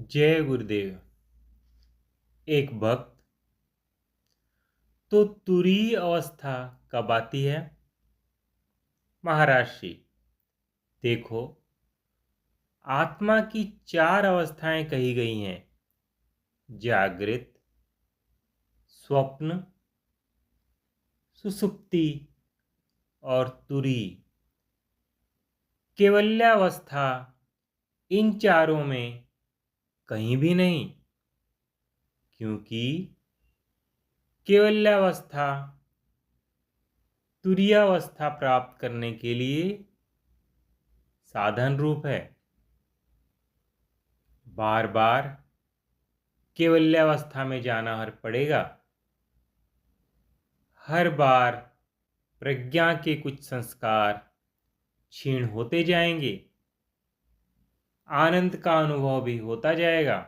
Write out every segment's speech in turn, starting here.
जय गुरुदेव। एक भक्त तो तुरीय अवस्था कब आती है? महाराज श्री, देखो, आत्मा की 4 अवस्थाएं कही गई हैं: जागृत, स्वप्न, सुषुप्ति और तुरी। केवल्यावस्था इन चारों में कहीं भी नहीं, क्योंकि केवल्यावस्था तुरीयावस्था प्राप्त करने के लिए साधन रूप है। बार बार केवल्यावस्था में जाना पड़ेगा। हर बार प्रज्ञा के कुछ संस्कार क्षीण होते जाएंगे, आनंद का अनुभव भी होता जाएगा,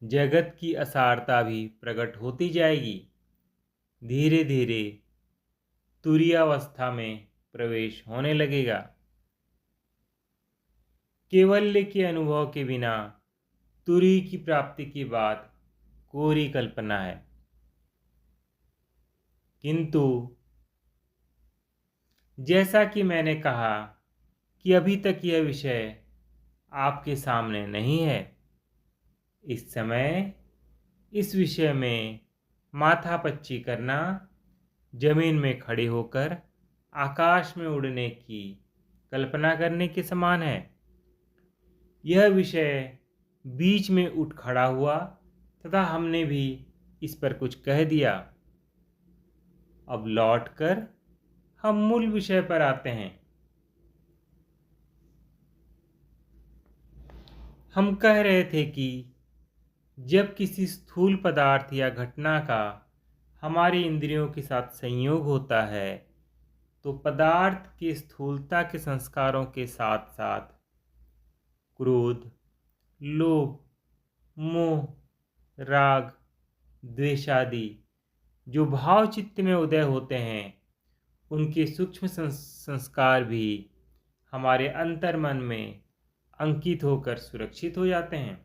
जगत की असारता भी प्रकट होती जाएगी। धीरे धीरे तुरीयावस्था में प्रवेश होने लगेगा। केवल्य के अनुभव के बिना तुरी की प्राप्ति की बात कोरी कल्पना है। किंतु जैसा कि मैंने कहा कि अभी तक यह विषय आपके सामने नहीं है, इस समय इस विषय में माथापच्ची करना जमीन में खड़े होकर आकाश में उड़ने की कल्पना करने के समान है। यह विषय बीच में उठ खड़ा हुआ तथा हमने भी इस पर कुछ कह दिया। अब लौटकर हम मूल विषय पर आते हैं। हम कह रहे थे कि जब किसी स्थूल पदार्थ या घटना का हमारी इंद्रियों के साथ संयोग होता है, तो पदार्थ की स्थूलता के संस्कारों के साथ साथ क्रोध, लोभ, मोह, राग, द्वेष आदि जो भाव चित्त में उदय होते हैं, उनके सूक्ष्म संस्कार भी हमारे अंतर्मन में अंकित होकर सुरक्षित हो जाते हैं।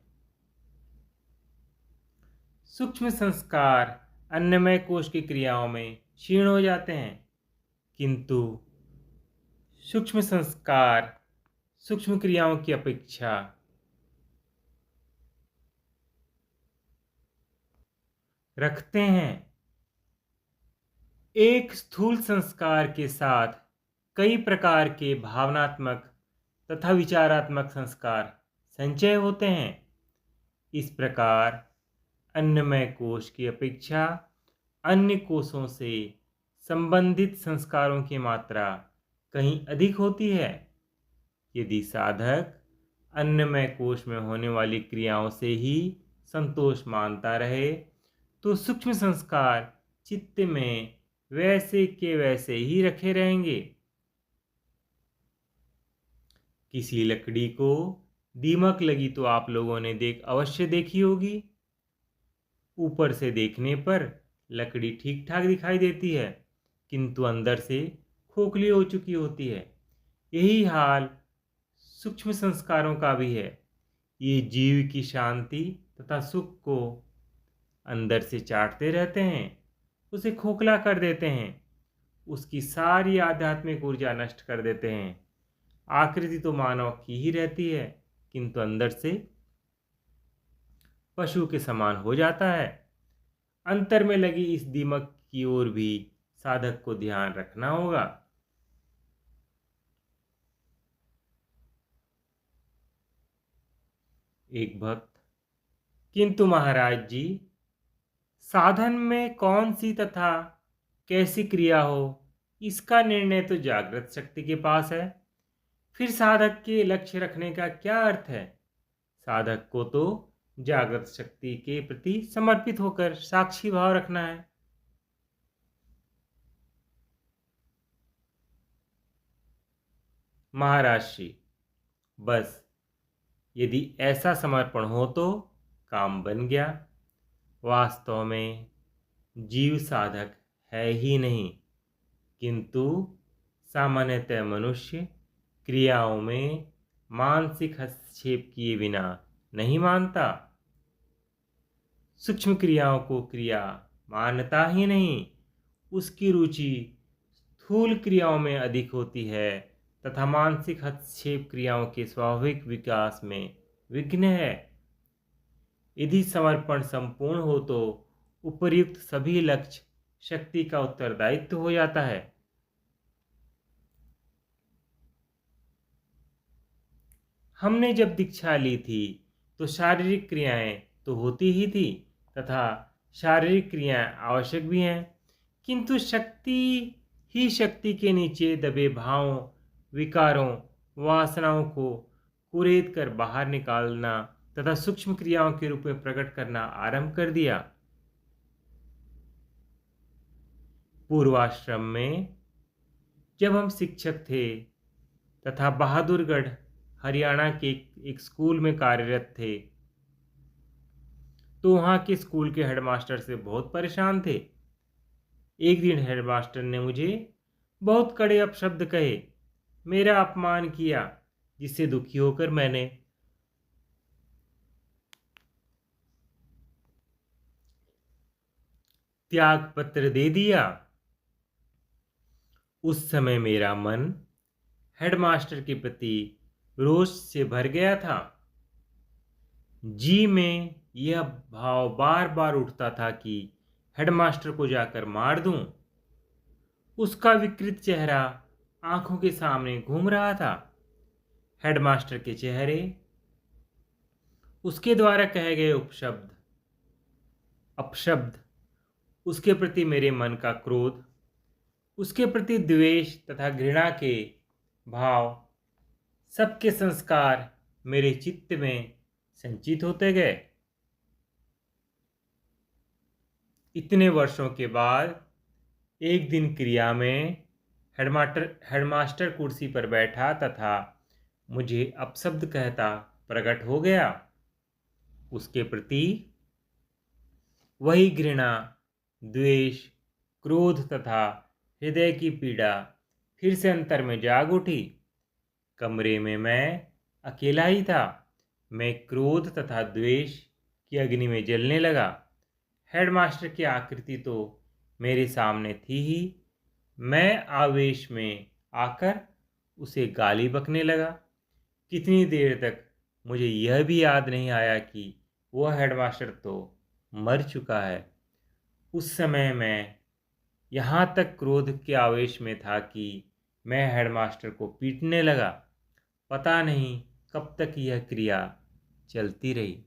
सूक्ष्म संस्कार अन्नमय कोश की क्रियाओं में क्षीण हो जाते हैं, किंतु सूक्ष्म संस्कार सूक्ष्म क्रियाओं की अपेक्षा रखते हैं। एक स्थूल संस्कार के साथ कई प्रकार के भावनात्मक तथा विचारात्मक संस्कार संचय होते हैं। इस प्रकार अन्नमय कोश की अपेक्षा अन्य कोशों से संबंधित संस्कारों की मात्रा कहीं अधिक होती है। यदि साधक अन्नमय कोश में होने वाली क्रियाओं से ही संतोष मानता रहे, तो सूक्ष्म संस्कार चित्त में वैसे के वैसे ही रखे रहेंगे। किसी लकड़ी को दीमक लगी तो आप लोगों ने अवश्य देखी होगी। ऊपर से देखने पर लकड़ी ठीक ठाक दिखाई देती है, किंतु अंदर से खोखली हो चुकी होती है। यही हाल सूक्ष्म संस्कारों का भी है। ये जीव की शांति तथा सुख को अंदर से चाटते रहते हैं, उसे खोखला कर देते हैं, उसकी सारी आध्यात्मिक ऊर्जा नष्ट कर देते हैं। आकृति तो मानव की ही रहती है, किंतु अंदर से पशु के समान हो जाता है। अंतर में लगी इस दीमक की ओर भी साधक को ध्यान रखना होगा। एक भक्त: किंतु महाराज जी, साधन में कौन सी तथा कैसी क्रिया हो, इसका निर्णय तो जागृत शक्ति के पास है। फिर साधक के लक्ष्य रखने का क्या अर्थ है? साधक को तो जागृत शक्ति के प्रति समर्पित होकर साक्षी भाव रखना है। महाराज श्री, बस यदि ऐसा समर्पण हो तो काम बन गया। वास्तव में जीव साधक है ही नहीं, किंतु सामान्यतः मनुष्य क्रियाओं में मानसिक हस्तक्षेप किए बिना नहीं मानता। सूक्ष्म क्रियाओं को क्रिया मानता ही नहीं, उसकी रुचि स्थूल क्रियाओं में अधिक होती है तथा मानसिक हस्तक्षेप क्रियाओं के स्वाभाविक विकास में विघ्न है। यदि समर्पण संपूर्ण हो तो उपर्युक्त सभी लक्ष्य शक्ति का उत्तरदायित्व हो जाता है। हमने जब दीक्षा ली थी तो शारीरिक क्रियाएं तो होती ही थी तथा शारीरिक क्रियाएं आवश्यक भी हैं, किंतु शक्ति ही शक्ति के नीचे दबे भावों, विकारों, वासनाओं को कुरेद कर बाहर निकालना तथा सूक्ष्म क्रियाओं के रूप में प्रकट करना आरंभ कर दिया। पूर्वाश्रम में जब हम शिक्षक थे तथा बहादुरगढ़ हरियाणा के एक स्कूल में कार्यरत थे तो वहाँ के स्कूल के हेडमास्टर से बहुत परेशान थे। एक दिन हेडमास्टर ने मुझे बहुत कड़े अपशब्द कहे, मेरा अपमान किया, जिससे दुखी होकर मैंने त्याग पत्र दे दिया। उस समय मेरा मन हेडमास्टर के प्रति रोष से भर गया था। जी में यह भाव बार बार उठता था कि हेडमास्टर को जाकर मार दूं। उसका विकृत चेहरा आंखों के सामने घूम रहा था। हेडमास्टर के चेहरे, उसके द्वारा कहे गए अपशब्द, उसके प्रति मेरे मन का क्रोध, उसके प्रति द्वेष तथा घृणा के भाव, सबके संस्कार मेरे चित्त में संचित होते गए। इतने वर्षों के बाद एक दिन क्रिया में हेडमास्टर कुर्सी पर बैठा तथा मुझे अपशब्द कहता प्रकट हो गया। उसके प्रति वही घृणा, द्वेष, क्रोध तथा हृदय की पीड़ा फिर से अंतर में जाग उठी। कमरे में मैं अकेला ही था। मैं क्रोध तथा द्वेष की अग्नि में जलने लगा। हेडमास्टर की आकृति तो मेरे सामने थी ही। मैं आवेश में आकर उसे गाली बकने लगा। कितनी देर तक मुझे यह भी याद नहीं आया कि वह हेडमास्टर तो मर चुका है। उस समय मैं यहाँ तक क्रोध के आवेश में था कि मैं हेडमास्टर को पीटने लगा। पता नहीं कब तक यह क्रिया चलती रही।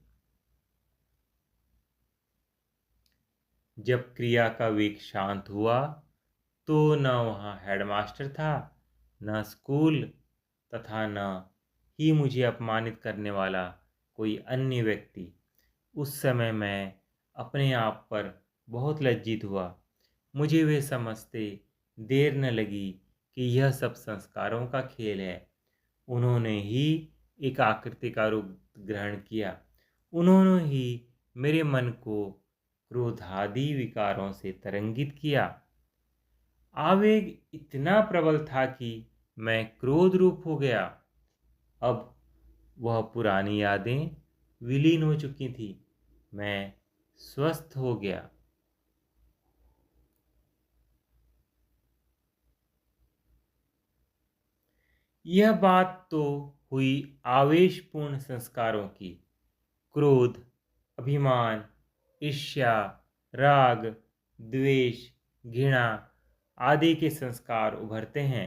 जब क्रिया का वेग शांत हुआ तो न वहाँ हेडमास्टर था, न स्कूल तथा न ही मुझे अपमानित करने वाला कोई अन्य व्यक्ति। उस समय मैं अपने आप पर बहुत लज्जित हुआ। मुझे वे समझते देर न लगी कि यह सब संस्कारों का खेल है। उन्होंने ही एक आकृति का रूप ग्रहण किया। उन्होंने ही मेरे मन को क्रोधादि विकारों से तरंगित किया। आवेग इतना प्रबल था कि मैं क्रोध रूप हो गया। अब वह पुरानी यादें विलीन हो चुकी थी। मैं स्वस्थ हो गया। यह बात तो हुई आवेशपूर्ण संस्कारों की। क्रोध, अभिमान, ईर्ष्या, राग, द्वेष, घृणा आदि के संस्कार उभरते हैं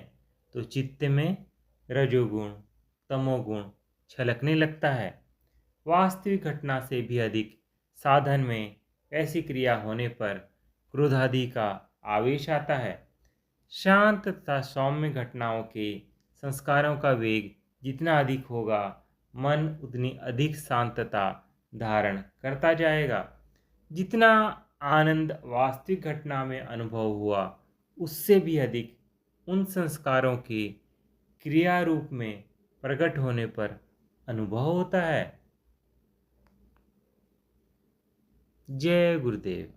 तो चित्त में रजोगुण, तमोगुण छलकने लगता है। वास्तविक घटना से भी अधिक साधन में ऐसी क्रिया होने पर क्रोधादि का आवेश आता है। शांत तथा सौम्य घटनाओं के संस्कारों का वेग जितना अधिक होगा, मन उतनी अधिक शांतता धारण करता जाएगा। जितना आनंद वास्तविक घटना में अनुभव हुआ, उससे भी अधिक उन संस्कारों के क्रिया रूप में प्रकट होने पर अनुभव होता है। जय गुरुदेव।